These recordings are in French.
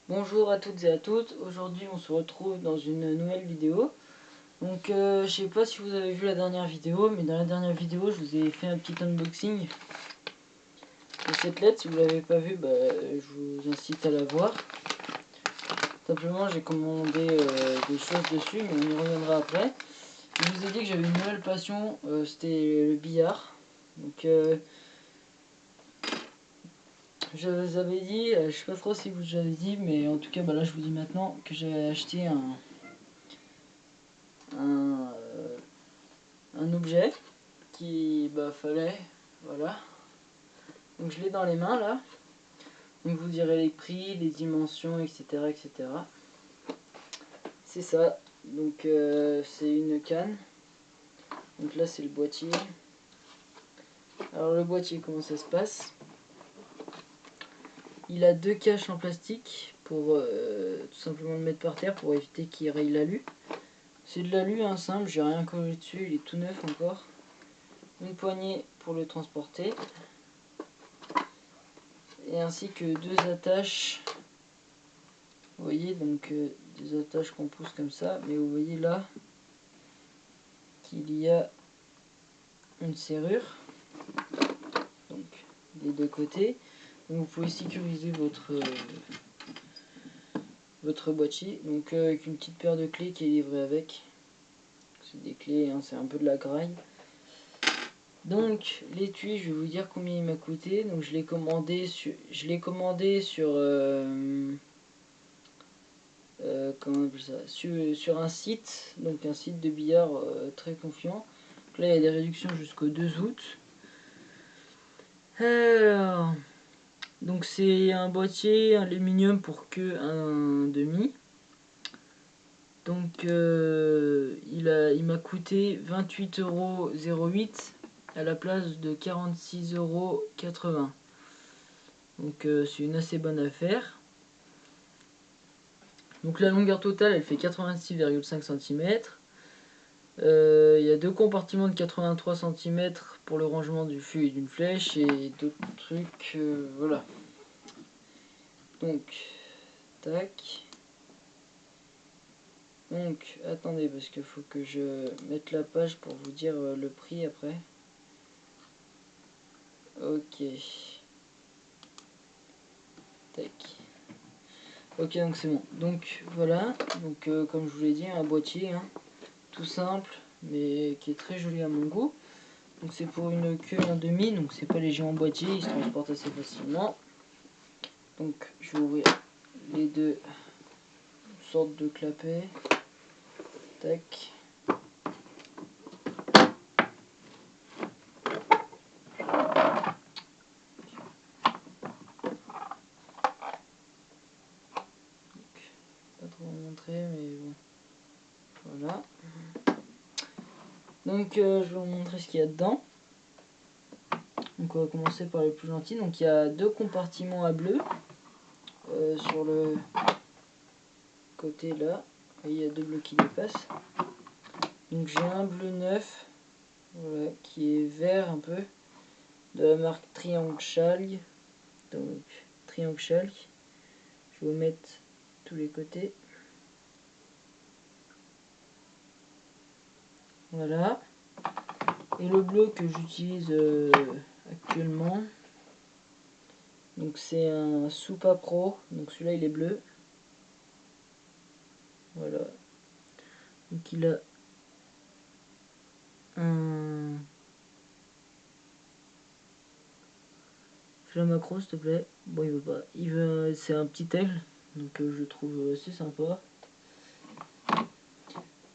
Bonjour à toutes et à toutes, aujourd'hui on se retrouve dans une nouvelle vidéo. Donc je sais pas si vous avez vu la dernière vidéo, mais dans la dernière vidéo je vous ai fait un petit unboxing de cette lettre. Si vous l'avez pas vu, je vous incite à la voir. Simplement j'ai commandé des choses dessus, mais on y reviendra après. Je vous ai dit que j'avais une nouvelle passion, c'était le billard. Donc je vous avais dit, je sais pas trop si vous l'avez dit, mais en tout cas là je vous dis maintenant que j'ai acheté un, un objet qui fallait, voilà. Donc je l'ai dans les mains là. Donc vous direz les prix, les dimensions, etc. etc. C'est ça. Donc c'est une canne. Donc là c'est le boîtier. Alors le boîtier, comment ça se passe? Il a deux caches en plastique pour tout simplement le mettre par terre pour éviter qu'il raye l'alu. C'est de l'alu hein, simple, j'ai rien collé dessus, il est tout neuf encore. Une poignée pour le transporter. Et ainsi que deux attaches. Vous voyez donc des attaches qu'on pousse comme ça, mais vous voyez là qu'il y a une serrure, donc des deux côtés. Donc vous pouvez sécuriser votre boîtier, donc avec une petite paire de clés qui est livrée avec. C'est des clés, hein, c'est un peu de la graille. Donc l'étui, je vais vous dire combien il m'a coûté. Donc je l'ai commandé sur comment on appelle ça, sur un site, donc un site de billard très confiant. Donc là il y a des réductions jusqu'au 2 août. Alors, donc c'est un boîtier aluminium pour que un demi. Donc il m'a coûté 28,08 € à la place de 46,80 €. Donc c'est une assez bonne affaire. Donc la longueur totale elle fait 86,5 cm. Il y a deux compartiments de 83 cm pour le rangement du fût et d'une flèche et d'autres trucs, voilà. Donc, tac. Donc, attendez parce qu'il faut que je mette la page pour vous dire le prix après. Ok. Tac. Ok, donc c'est bon. Donc voilà. Donc comme je vous l'ai dit, un boîtier, hein, tout simple, mais qui est très joli à mon goût. Donc c'est pour une queue 1,5, donc c'est pas léger en boîtier, il se transporte assez facilement. Donc je vais ouvrir les deux sortes de clapets. Tac. Pas trop vous montrer, mais bon. Voilà. Donc je vais vous montrer ce qu'il y a dedans. Donc on va commencer par le plus gentil. Donc il y a deux compartiments à bleu sur le côté là. Et il y a deux bleus qui dépassent. Donc j'ai un bleu neuf, voilà, qui est vert un peu, de la marque Triangle Chalk. Donc Triangle Chalk. Je vais vous mettre tous les côtés. Voilà. Et le bleu que j'utilise actuellement, donc c'est un Soupa Pro, donc celui-là il est bleu. Voilà. Donc il a un... Fais la macro s'il te plaît. Bon il veut pas. C'est un petit aigle, donc je le trouve assez sympa.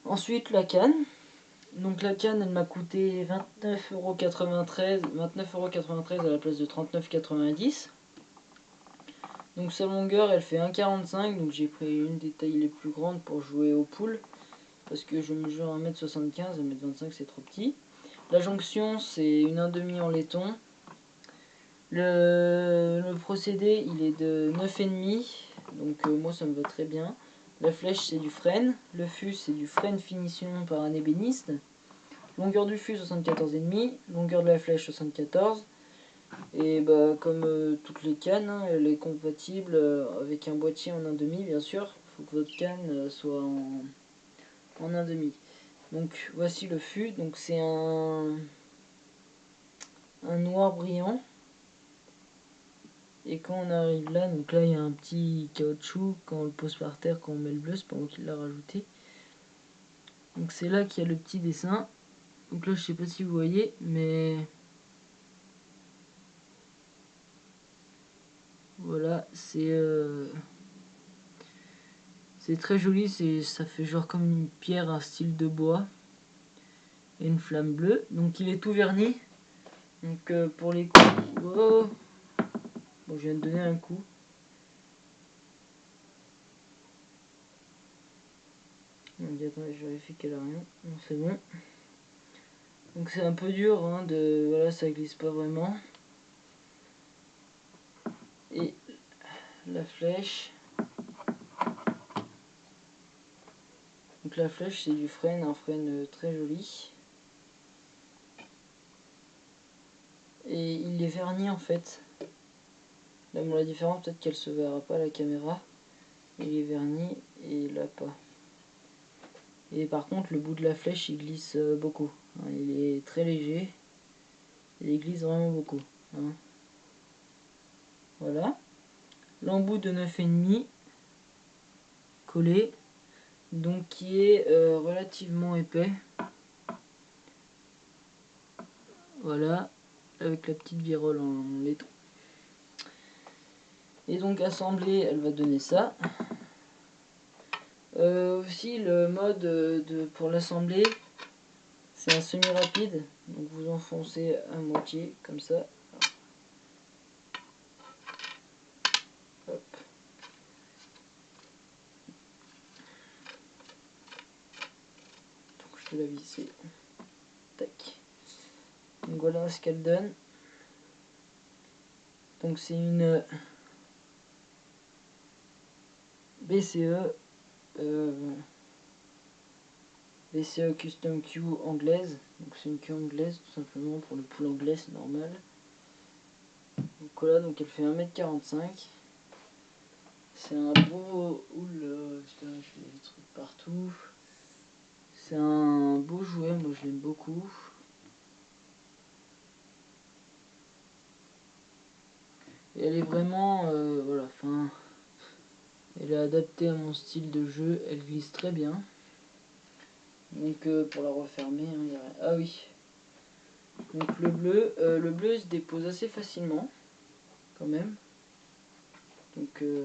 Ensuite la canne. Donc la canne elle m'a coûté 29,93 € à la place de 39,90 €. Donc sa longueur elle fait 1,45 donc j'ai pris une des tailles les plus grandes pour jouer au pool. Parce que je mesure 1,75 m, 1,25 m c'est trop petit. La jonction c'est une 1,5 en laiton. Le procédé il est de 9,5, donc moi ça me va très bien. La flèche c'est du frêne, le fût c'est du frêne finition par un ébéniste. Longueur du fût 74,5, longueur de la flèche 74. Et bah comme toutes les cannes, hein, elle est compatible avec un boîtier en 1,5 bien sûr. Il faut que votre canne soit en 1,5. Donc voici le fût. Donc c'est un noir brillant. Et quand on arrive là, donc là il y a un petit caoutchouc quand on le pose par terre, quand on met le bleu, c'est pas moi qui l'a rajouté. Donc c'est là qu'il y a le petit dessin. Donc là je sais pas si vous voyez, mais voilà, c'est très joli, ça fait genre comme une pierre, un style de bois et une flamme bleue. Donc il est tout verni. Donc pour les coups, oh, bon, je viens de donner un coup. Donc attendez, je vérifie qu'elle a rien. Non, c'est bon. Donc c'est un peu dur, hein, voilà, ça glisse pas vraiment. Et la flèche. Donc la flèche c'est du frêne, un frêne très joli. Et il est verni en fait. Là bon, la différence peut-être qu'elle se verra pas à la caméra. Il est verni et là pas. Et par contre le bout de la flèche il glisse beaucoup. Hein, il est très léger. Et il glisse vraiment beaucoup. Hein. Voilà. L'embout de 9,5 collé. Donc qui est relativement épais. Voilà. Avec la petite virole en laiton. Et donc assemblée, elle va donner ça. Aussi le mode pour l'assembler, c'est un semi-rapide. Donc vous enfoncez à moitié comme ça. Hop. Donc je vais la visser. Tac. Donc voilà ce qu'elle donne. Donc c'est une BCE. BCE Custom Queue anglaise. Donc c'est une queue anglaise tout simplement pour le pool anglais, c'est normal. Donc voilà, donc elle fait 1,45 m. C'est un beau. Oula, putain, je fais des trucs partout. C'est un beau jouet, moi je l'aime beaucoup. Et elle est vraiment. Voilà, enfin. Elle est adaptée à mon style de jeu, elle glisse très bien. Donc pour la refermer, hein, ah oui. Donc le bleu il se dépose assez facilement, quand même. Donc le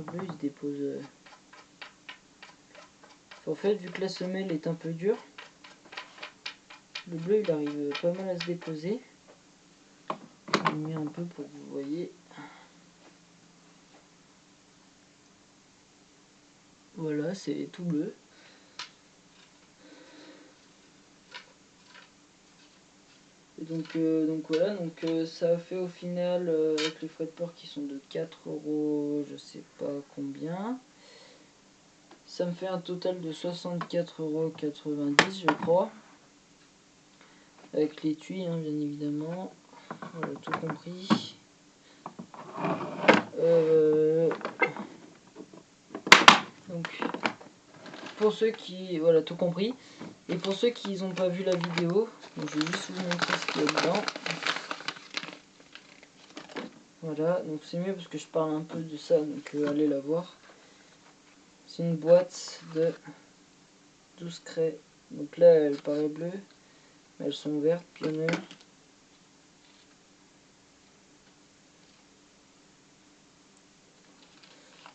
bleu il se dépose. En fait, vu que la semelle est un peu dure, le bleu il arrive pas mal à se déposer. Je mets un peu pour que vous voyez. Voilà, c'est tout bleu. Et donc voilà, donc ça fait au final, avec les frais de port qui sont de 4 €, je sais pas combien. Ça me fait un total de 64,90 € je crois. Avec l'étui, hein, bien évidemment. Voilà, tout compris. Donc, pour ceux qui... Voilà, tout compris. Et pour ceux qui n'ont pas vu la vidéo, donc je vais juste vous montrer ce qu'il y a dedans. Voilà, donc c'est mieux parce que je parle un peu de ça, donc allez la voir. C'est une boîte de 12 craies. Donc là, elle paraît bleue, mais elles sont vertes, pionnières.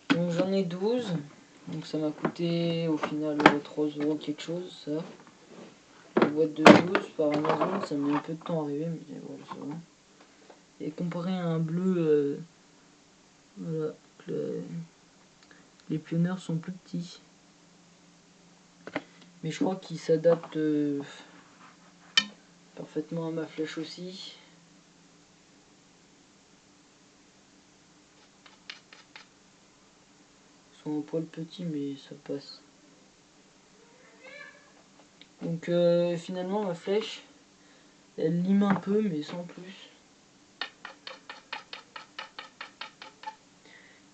Donc j'en ai 12. Donc ça m'a coûté au final 3 € quelque chose, ça. La boîte de 12 par Amazon, ça met un peu de temps à arriver, mais voilà, c'est bon. Et comparé à un bleu, voilà, les pionniers sont plus petits. Mais je crois qu'ils s'adaptent parfaitement à ma flèche aussi. Ils sont un poil petits, mais ça passe. Donc finalement ma flèche, elle lime un peu mais sans plus.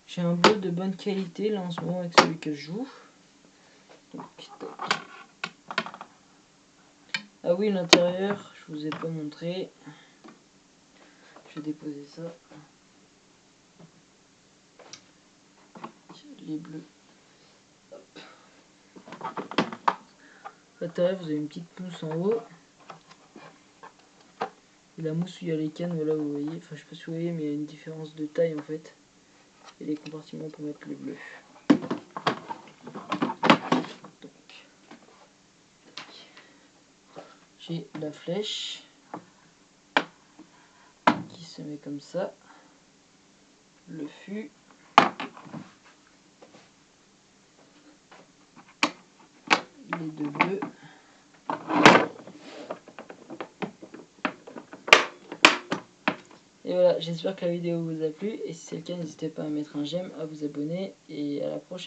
J'ai un bleu de bonne qualité là en ce moment avec celui que je joue. Donc, ah oui, l'intérieur, je vous ai pas montré. Je vais déposer ça. Les bleus. Hop. L'intérieur, vous avez une petite mousse en haut. Et la mousse où il y a les cannes, voilà, vous voyez. Enfin, je sais pas si vous voyez, mais il y a une différence de taille en fait. Et les compartiments pour mettre les bleus. J'ai la flèche qui se met comme ça, le fût, les deux bleus, et voilà, j'espère que la vidéo vous a plu, et si c'est le cas, n'hésitez pas à mettre un j'aime, à vous abonner, et à la prochaine.